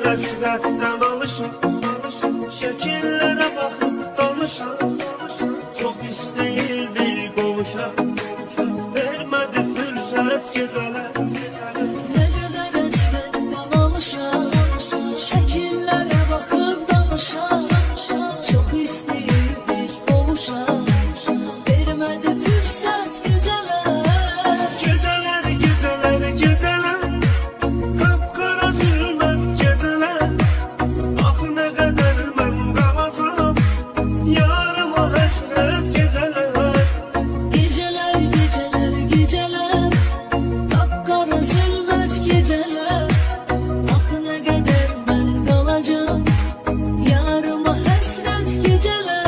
Hasretten alışan, şekillere bakıp danışan, çok isteyirdi kavuşan, vermedi fırsat geceler. Ne kadar hasretten alışan, şekillere bakıp danışan, çok isteyirdi kavuşan, vermedi fırsat geceler. Geceler, geceler, geceler, kapkara zulmet geceler. Ah ne kadar ben kalacağım, yarıma hasret geceler. Geceler, geceler, geceler, kapkara zulmet geceler. Ah ne kadar ben kalacağım, yarıma hasret geceler.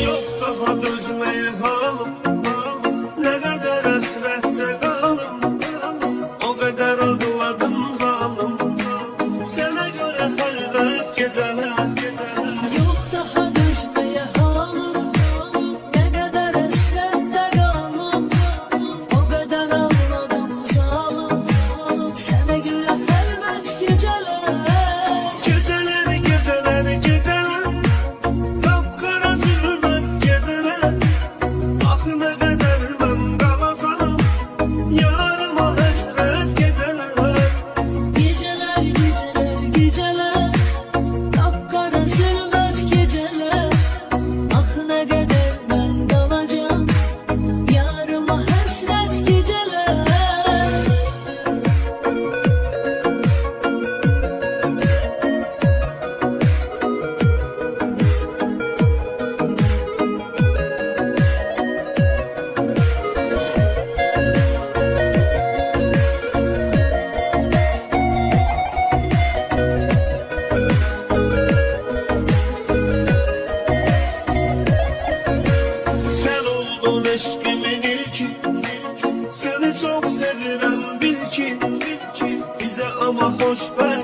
Yok daha dözmeye halim, ne kadar hasrette kalım, o kadar ağladım zalim. Sana göre halvet geceler. Yok daha düşmeye halim, ne kadar hasrette kalım, o kadar ağladım zalim. Sana göre felbet geceler. Geceler, geceler, geceler, kapkara zulmet geceler. Ah ne kadar ben kalacağım, yarıma hasret geceler. Geceler, geceler, geceler, kapkara zulmet geceler. Ah ne kadar ben kalacağım, yarıma hasret geceler. Sen oldun eşkimin ilki, seni çok seviyorum bil ki. Bize ama hoş ben